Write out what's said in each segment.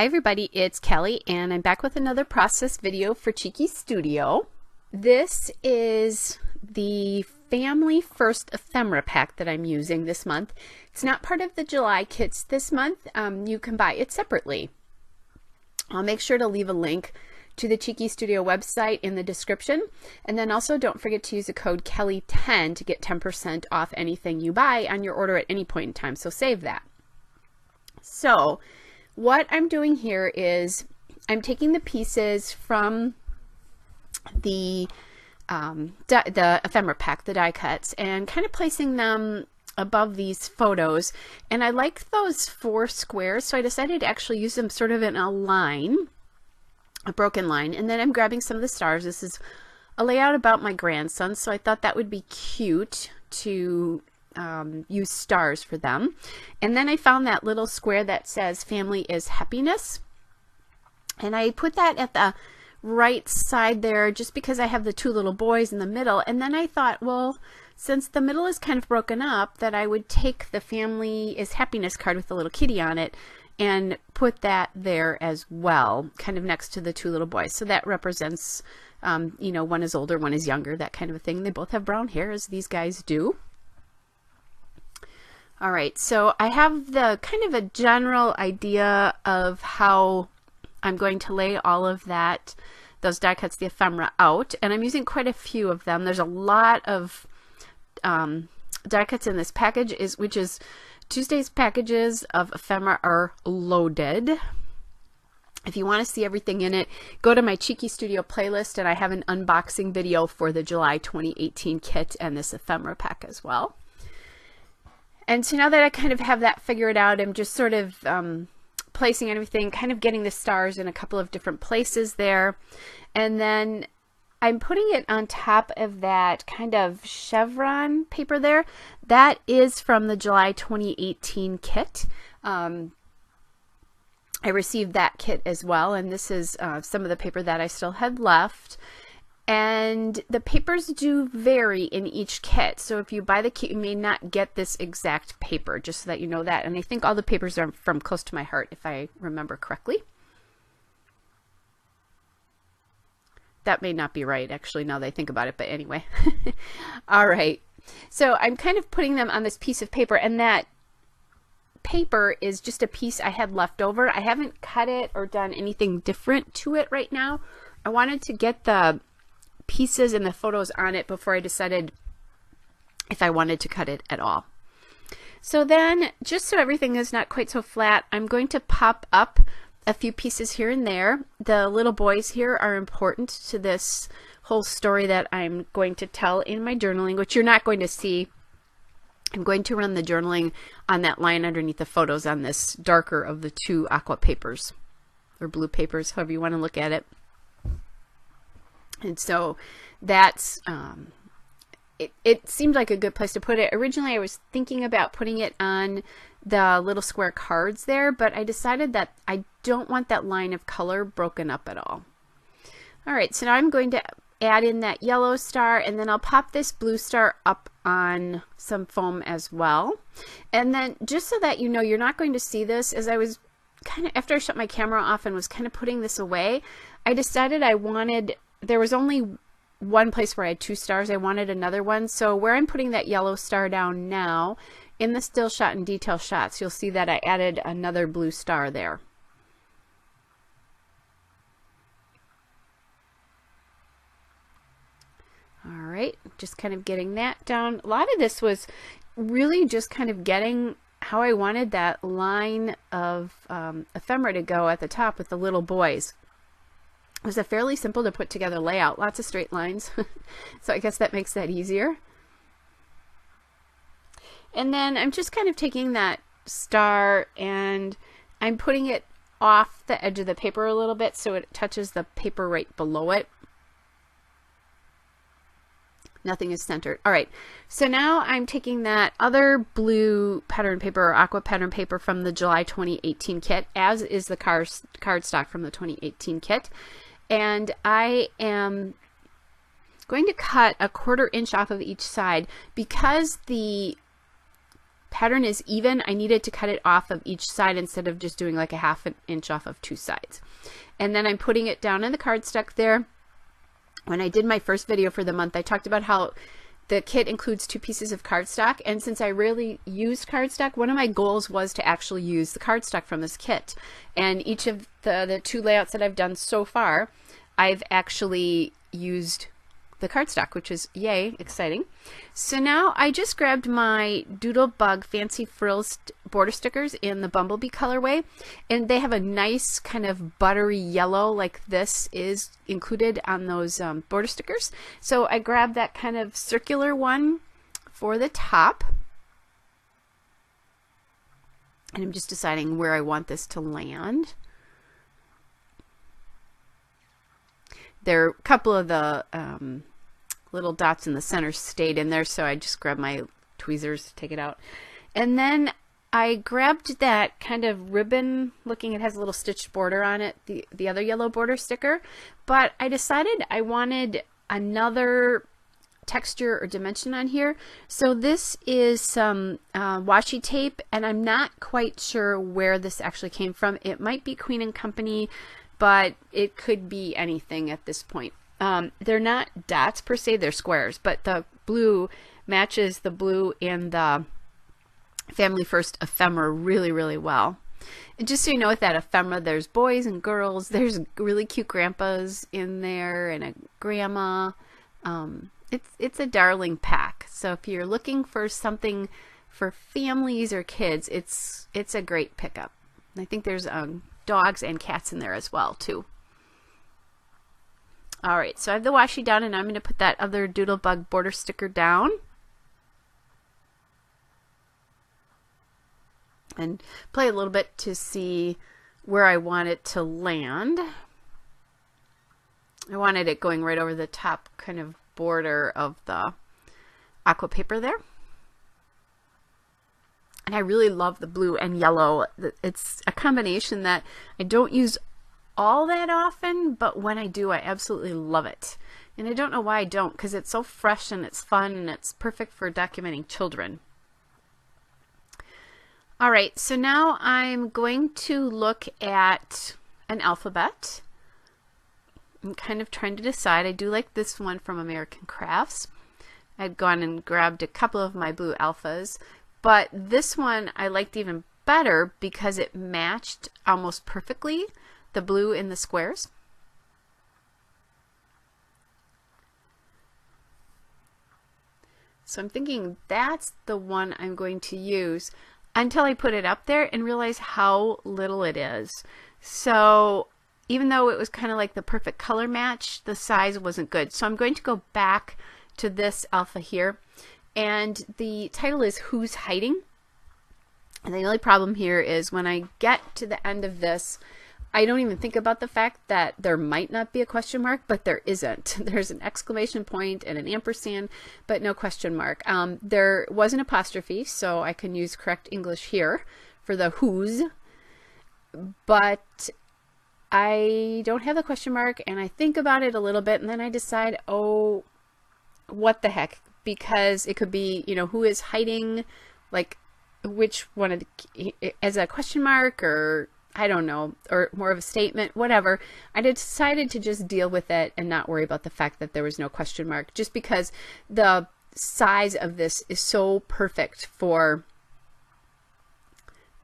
Hi everybody, it's Kelly and I'm back with another process video for Cheeky Studio. This is the Family First Ephemera pack that I'm using this month. It's not part of the July kits this month. You can buy it separately. I'll make sure to leave a link to the Cheeky Studio website in the description, and then also don't forget to use the code Kelly10 to get 10% off anything you buy on your order at any point in time, so save that. So what I'm doing here is I'm taking the pieces from the ephemera pack, the die cuts, and kind of placing them above these photos. And I like those 4 squares, so I decided to actually use them sort of in a line, a broken line. And then I'm grabbing some of the stars. This is a layout about my grandson, so I thought that would be cute to use stars for them. And then I found that little square that says family is happiness, and I put that at the right side there just because I have the 2 little boys in the middle. And then I thought, well, since the middle is kind of broken up, that I would take the family is happiness card with the little kitty on it and put that there as well, kind of next to the 2 little boys. So that represents you know, one is older, one is younger, that kind of a thing. They both have brown hair, as these guys do. All right, so I have the kind of a general idea of how I'm going to lay all of that, those die cuts, the ephemera, out, and I'm using quite a few of them. There's a lot of die cuts in this package, which is Tuesday's packages of ephemera are loaded. If you want to see everything in it, go to my Cheeky Studio playlist, and I have an unboxing video for the July 2018 kit and this ephemera pack as well. And so now that I kind of have that figured out, I'm just sort of placing everything, kind of getting the stars in a couple of different places there. And then I'm putting it on top of that kind of chevron paper there. That is from the July 2018 kit. I received that kit as well, and this is some of the paper that I still had left. And the papers do vary in each kit, so if you buy the kit, you may not get this exact paper, just so that you know that. And I think all the papers are from Close to My Heart, if I remember correctly. That may not be right, actually, now that I think about it, but anyway. All right, so I'm kind of putting them on this piece of paper, and that paper is just a piece I had left over. I haven't cut it or done anything different to it right now. I wanted to get the pieces and the photos on it before I decided if I wanted to cut it at all. So then, just so everything is not quite so flat, I'm going to pop up a few pieces here and there. The little boys here are important to this whole story that I'm going to tell in my journaling, which you're not going to see. I'm going to run the journaling on that line underneath the photos on this darker of the 2 aqua papers, or blue papers, however you want to look at it. And so that's, it seemed like a good place to put it. Originally I was thinking about putting it on the little square cards there, but I decided that I don't want that line of color broken up at all. All right, so now I'm going to add in that yellow star, and then I'll pop this blue star up on some foam as well. And then, just so that you know, you're not going to see this, as I was kind of, after I shut my camera off and was kind of putting this away, I decided I wanted, there was only one place where I had 2 stars. I wanted another one. So where I'm putting that yellow star down now, in the still shot and detail shots, you'll see that I added another blue star there. All right, just kind of getting that down. A lot of this was really just kind of getting how I wanted that line of ephemera to go at the top with the little boys. It was a fairly simple to put together layout, lots of straight lines, so I guess that makes that easier. And then I'm just kind of taking that star and I'm putting it off the edge of the paper a little bit so it touches the paper right below it. Nothing is centered. All right, so now I'm taking that other blue pattern paper, or aqua pattern paper, from the July 2018 kit, as is the cardstock from the 2018 kit, and I am going to cut a 1/4 inch off of each side because the pattern is even, I needed to cut it off of each side instead of just doing like a half an inch off of two sides. And then I'm putting it down in the cardstock there. When I did my first video for the month, I talked about how the kit includes 2 pieces of cardstock, and since I rarely used cardstock, one of my goals was to actually use the cardstock from this kit. And each of the 2 layouts that I've done so far, I've actually used the cardstock, which is yay, exciting. So now I just grabbed my Doodlebug Fancy Frills border stickers in the Bumblebee colorway, and they have a nice kind of buttery yellow like this is included on those border stickers. So I grabbed that kind of circular one for the top, and I'm just deciding where I want this to land. There are a couple of the little dots in the center stayed in there, so I just grabbed my tweezers to take it out. And then I grabbed that kind of ribbon looking, it has a little stitched border on it, the other yellow border sticker, but I decided I wanted another texture or dimension on here. So this is some washi tape, and I'm not quite sure where this actually came from. It might be Queen and Company, but it could be anything at this point. They're not dots per se, they're squares, but the blue matches the blue in the Family First ephemera really, really well. And just so you know, with that ephemera, there's boys and girls, there's really cute grandpas in there and a grandma. It's a darling pack. So if you're looking for something for families or kids, it's a great pickup. And I think there's dogs and cats in there as well too. All right, so I have the washi down, and I'm going to put that other Doodlebug border sticker down and play a little bit to see where I want it to land. I wanted it going right over the top kind of border of the aqua paper there. And I really love the blue and yellow. It's a combination that I don't use all that often, but when I do, I absolutely love it. And I don't know why I don't, because it's so fresh and it's fun and it's perfect for documenting children. All right, so now I'm going to look at an alphabet. I'm kind of trying to decide. I do like this one from American Crafts. I'd gone and grabbed a couple of my blue alphas, but this one I liked even better because it matched almost perfectly the blue in the squares. So I'm thinking that's the one I'm going to use until I put it up there and realize how little it is. So even though it was kind of like the perfect color match, the size wasn't good. So I'm going to go back to this alpha here, and the title is Who's Hiding? And the only problem here is when I get to the end of this, I don't even think about the fact that there might not be a question mark, but there isn't. There's an exclamation point and an ampersand, but no question mark. There was an apostrophe, so I can use correct English here for the who's, but I don't have the question mark, and I think about it a little bit, and then I decide, oh, what the heck, because it could be, you know, who is hiding, like which one of the, as a question mark, or I don't know, or more of a statement, whatever. I decided to just deal with it and not worry about the fact that there was no question mark, just because the size of this is so perfect for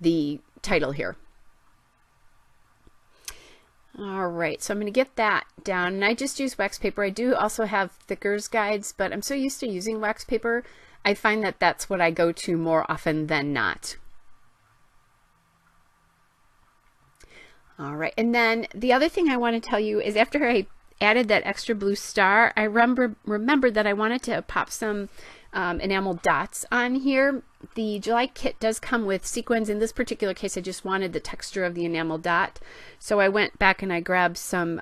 the title here. All right, so I'm going to get that down, and I just use wax paper. I do also have thickers guides, but I'm so used to using wax paper, I find that that's what I go to more often than not. All right, and then the other thing I want to tell you is after I added that extra blue star, I remembered that I wanted to pop some enamel dots on here. The July kit does come with sequins. In this particular case, I just wanted the texture of the enamel dot. So I went back and I grabbed some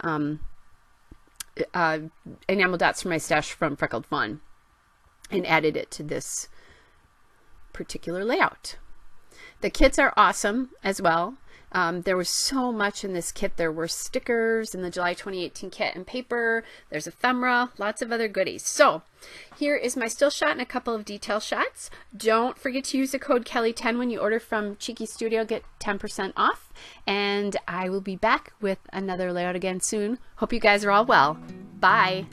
enamel dots from my stash from Freckled Fawn and added it to this particular layout. The kits are awesome as well. There was so much in this kit. There were stickers in the July 2018 kit and paper. There's ephemera, lots of other goodies. So here is my still shot and a couple of detail shots. Don't forget to use the code Kelly10 when you order from Cheeky Studio. Get 10% off. And I will be back with another layout again soon. Hope you guys are all well. Bye.